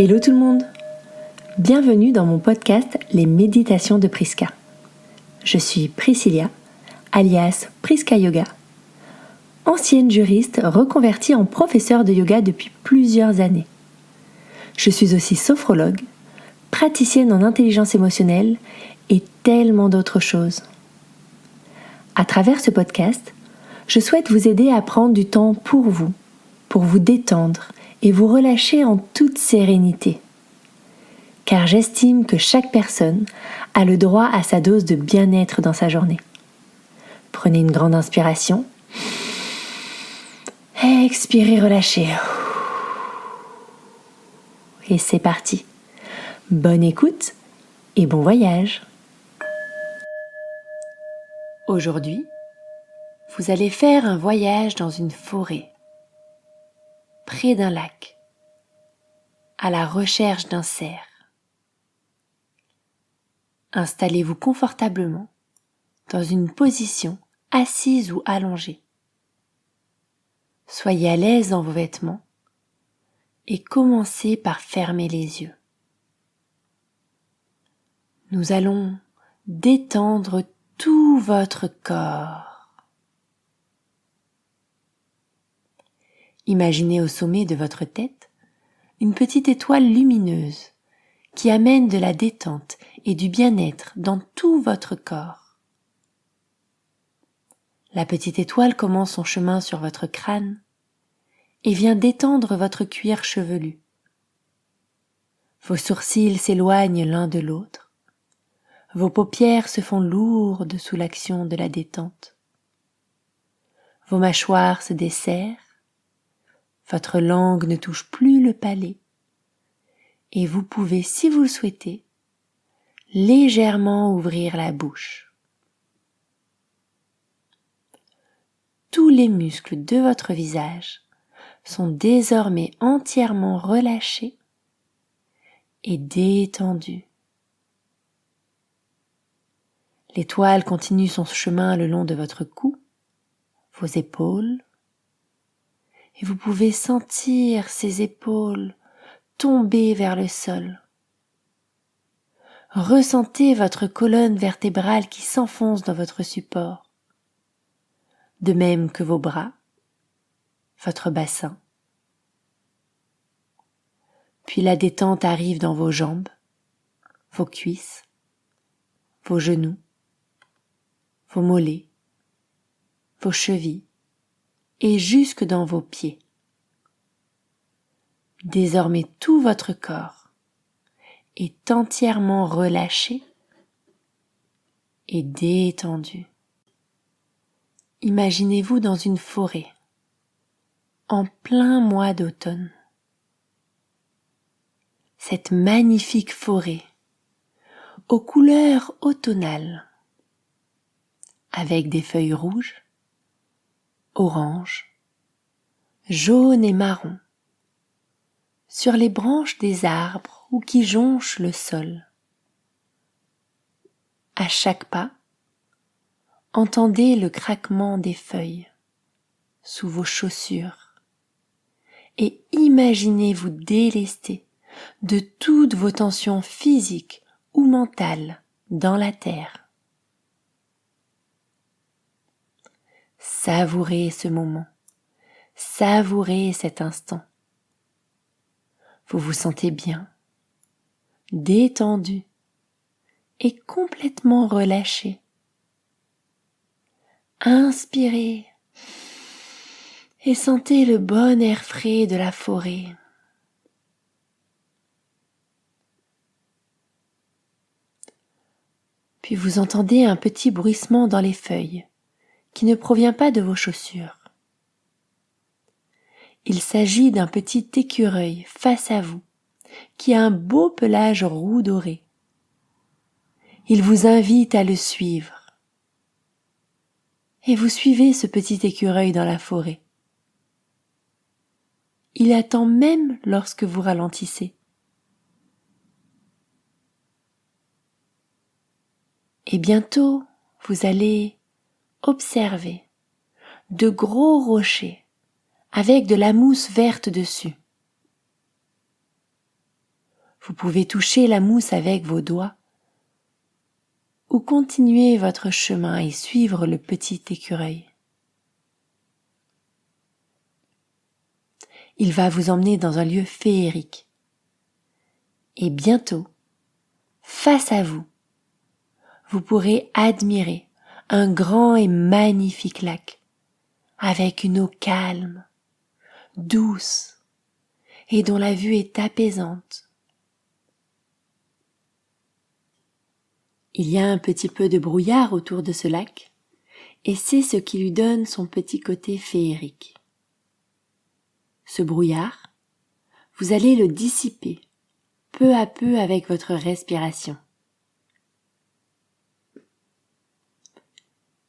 Hello tout le monde! Bienvenue dans mon podcast Les Méditations de Priska. Je suis Priscilla, alias Priska Yoga, ancienne juriste reconvertie en professeure de yoga depuis plusieurs années. Je suis aussi sophrologue, praticienne en intelligence émotionnelle et tellement d'autres choses. À travers ce podcast, je souhaite vous aider à prendre du temps pour vous détendre et vous relâcher en toute sérénité. Car j'estime que chaque personne a le droit à sa dose de bien-être dans sa journée. Prenez une grande inspiration. Expirez, relâchez. Et c'est parti. Bonne écoute et bon voyage. Aujourd'hui, vous allez faire un voyage dans une forêt, près d'un lac, à la recherche d'un cerf. Installez-vous confortablement dans une position assise ou allongée. Soyez à l'aise dans vos vêtements et commencez par fermer les yeux. Nous allons détendre tout votre corps. Imaginez au sommet de votre tête une petite étoile lumineuse qui amène de la détente et du bien-être dans tout votre corps. La petite étoile commence son chemin sur votre crâne et vient détendre votre cuir chevelu. Vos sourcils s'éloignent l'un de l'autre. Vos paupières se font lourdes sous l'action de la détente. Vos mâchoires se desserrent. Votre langue ne touche plus le palais. Et vous pouvez, si vous le souhaitez, légèrement ouvrir la bouche. Tous les muscles de votre visage sont désormais entièrement relâchés et détendus. L'étoile continue son chemin le long de votre cou, vos épaules, et vous pouvez sentir ces épaules tomber vers le sol. Ressentez votre colonne vertébrale qui s'enfonce dans votre support, de même que vos bras, votre bassin. Puis la détente arrive dans vos jambes, vos cuisses, vos genoux, vos mollets, vos chevilles et jusque dans vos pieds. Désormais tout votre corps est entièrement relâché et détendu. Imaginez-vous dans une forêt, en plein mois d'automne. Cette magnifique forêt, aux couleurs automnales, avec des feuilles rouges, oranges, jaunes et marrons, sur les branches des arbres ou qui jonchent le sol. À chaque pas, entendez le craquement des feuilles sous vos chaussures et imaginez-vous délester de toutes vos tensions physiques ou mentales dans la terre. Savourez ce moment, savourez cet instant. Vous vous sentez bien, détendu et complètement relâché. Inspirez et sentez le bon air frais de la forêt. Puis vous entendez un petit bruissement dans les feuilles qui ne provient pas de vos chaussures. Il s'agit d'un petit écureuil face à vous qui a un beau pelage roux doré. Il vous invite à le suivre. Et vous suivez ce petit écureuil dans la forêt. Il attend même lorsque vous ralentissez. Et bientôt, vous allez observer de gros rochers avec de la mousse verte dessus. Vous pouvez toucher la mousse avec vos doigts ou continuer votre chemin et suivre le petit écureuil. Il va vous emmener dans un lieu féerique. Et bientôt, face à vous, vous pourrez admirer un grand et magnifique lac avec une eau calme, douce et dont la vue est apaisante. Il y a un petit peu de brouillard autour de ce lac et c'est ce qui lui donne son petit côté féerique. Ce brouillard, vous allez le dissiper peu à peu avec votre respiration.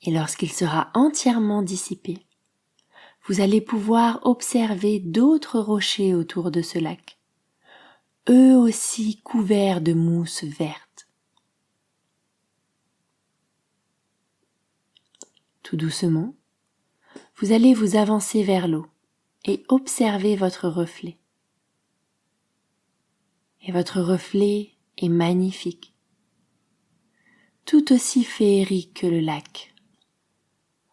Et lorsqu'il sera entièrement dissipé, vous allez pouvoir observer d'autres rochers autour de ce lac, eux aussi couverts de mousse verte. Tout doucement, vous allez vous avancer vers l'eau et observer votre reflet. Et votre reflet est magnifique, tout aussi féerique que le lac.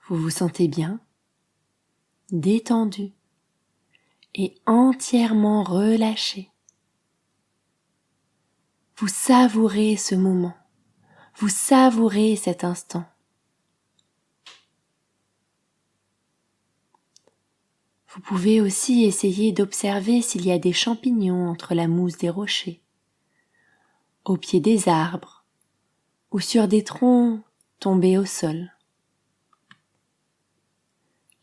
Vous vous sentez bien, détendu et entièrement relâché. Vous savourez ce moment, vous savourez cet instant. Vous pouvez aussi essayer d'observer s'il y a des champignons entre la mousse des rochers, au pied des arbres ou sur des troncs tombés au sol.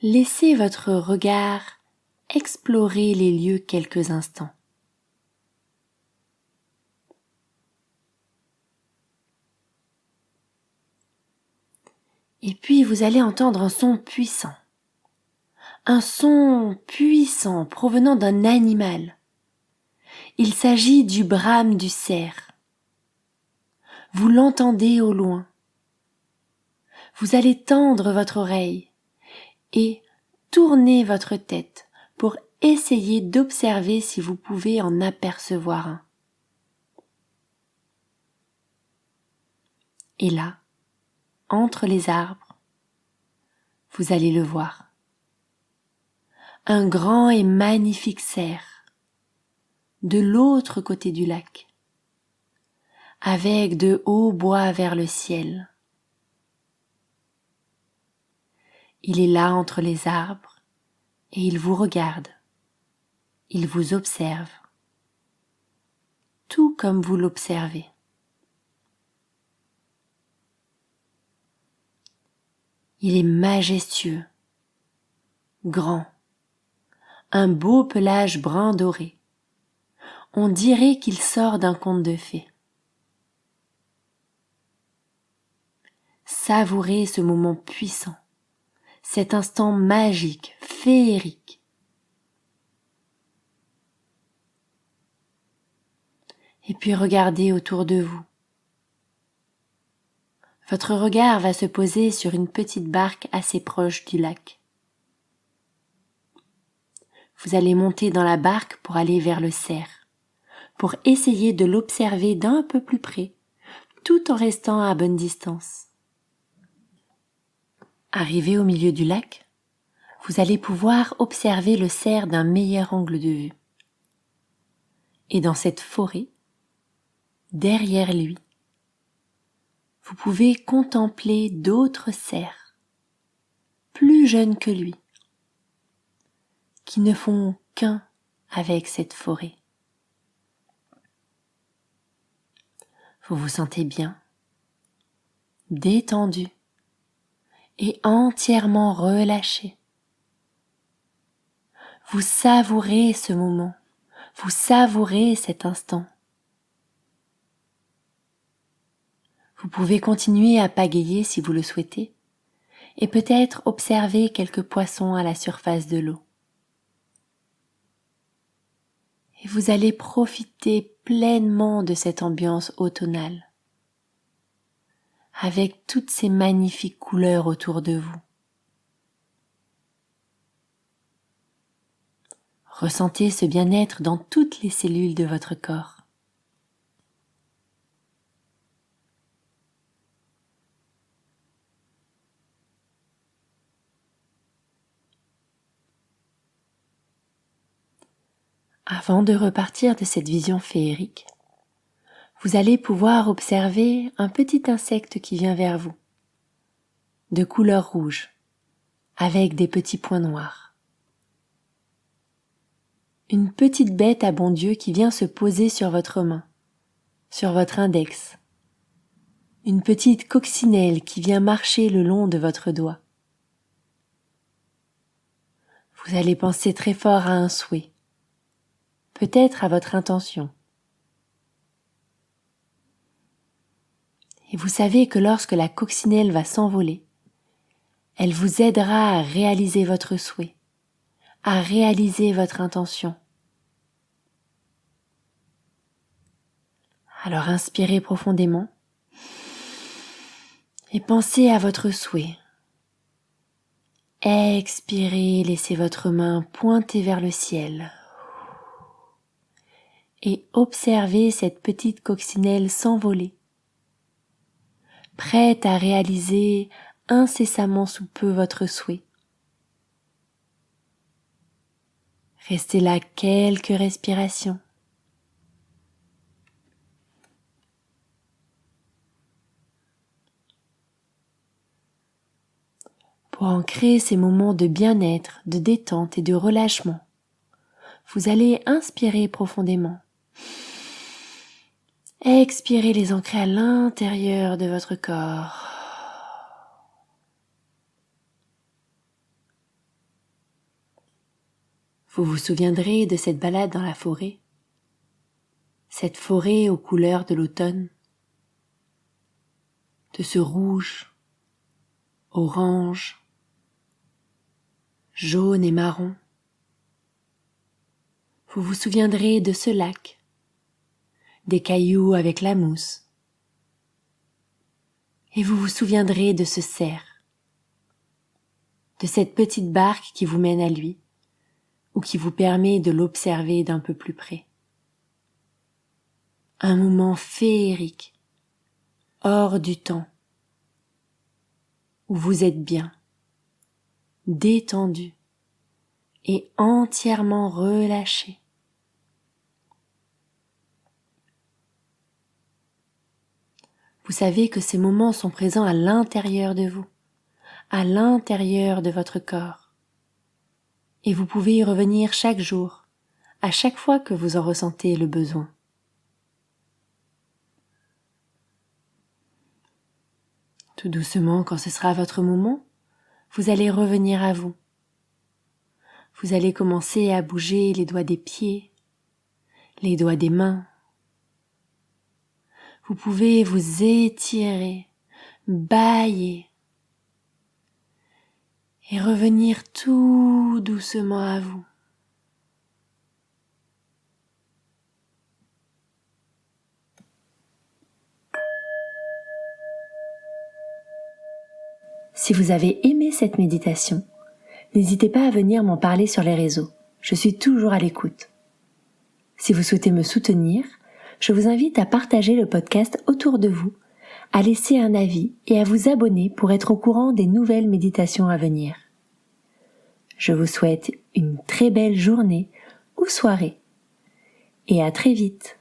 Laissez votre regard explorer les lieux quelques instants. Et puis vous allez entendre un son puissant. Un son puissant provenant d'un animal. Il s'agit du brame du cerf. Vous l'entendez au loin. Vous allez tendre votre oreille et tourner votre tête pour essayer d'observer si vous pouvez en apercevoir un. Et là, entre les arbres, vous allez le voir. Un grand et magnifique cerf, de l'autre côté du lac, avec de hauts bois vers le ciel. Il est là entre les arbres et il vous regarde, il vous observe, tout comme vous l'observez. Il est majestueux, grand, un beau pelage brun doré. On dirait qu'il sort d'un conte de fées. Savourez ce moment puissant, cet instant magique, féerique. Et puis regardez autour de vous. Votre regard va se poser sur une petite barque assez proche du lac. Vous allez monter dans la barque pour aller vers le cerf, pour essayer de l'observer d'un peu plus près, tout en restant à bonne distance. Arrivé au milieu du lac, vous allez pouvoir observer le cerf d'un meilleur angle de vue. Et dans cette forêt, derrière lui, vous pouvez contempler d'autres cerfs, plus jeunes que lui, qui ne font qu'un avec cette forêt. Vous vous sentez bien, détendu et entièrement relâché. Vous savourez ce moment, vous savourez cet instant. Vous pouvez continuer à pagayer si vous le souhaitez et peut-être observer quelques poissons à la surface de l'eau. Et vous allez profiter pleinement de cette ambiance automnale, avec toutes ces magnifiques couleurs autour de vous. Ressentez ce bien-être dans toutes les cellules de votre corps. Avant de repartir de cette vision féerique, vous allez pouvoir observer un petit insecte qui vient vers vous, de couleur rouge, avec des petits points noirs. Une petite bête à bon Dieu qui vient se poser sur votre main, sur votre index. Une petite coccinelle qui vient marcher le long de votre doigt. Vous allez penser très fort à un souhait, peut-être à votre intention. Et vous savez que lorsque la coccinelle va s'envoler, elle vous aidera à réaliser votre souhait, à réaliser votre intention. Alors inspirez profondément et pensez à votre souhait. Expirez, laissez votre main pointer vers le ciel. Et observez cette petite coccinelle s'envoler, prête à réaliser incessamment sous peu votre souhait. Restez là quelques respirations. Pour ancrer ces moments de bien-être, de détente et de relâchement, vous allez inspirer profondément. Expirez, les ancrer à l'intérieur de votre corps. Vous vous souviendrez de cette balade dans la forêt, cette forêt aux couleurs de l'automne, de ce rouge, orange, jaune et marron. Vous vous souviendrez de ce lac, des cailloux avec la mousse, et vous vous souviendrez de ce cerf, de cette petite barque qui vous mène à lui, ou qui vous permet de l'observer d'un peu plus près. Un moment féerique, hors du temps, où vous êtes bien, détendu et entièrement relâché. Vous savez que ces moments sont présents à l'intérieur de vous, à l'intérieur de votre corps. Et vous pouvez y revenir chaque jour, à chaque fois que vous en ressentez le besoin. Tout doucement, quand ce sera votre moment, vous allez revenir à vous. Vous allez commencer à bouger les doigts des pieds, les doigts des mains. Vous pouvez vous étirer, bâiller et revenir tout doucement à vous. Si vous avez aimé cette méditation, n'hésitez pas à venir m'en parler sur les réseaux. Je suis toujours à l'écoute. Si vous souhaitez me soutenir, je vous invite à partager le podcast autour de vous, à laisser un avis et à vous abonner pour être au courant des nouvelles méditations à venir. Je vous souhaite une très belle journée ou soirée et à très vite.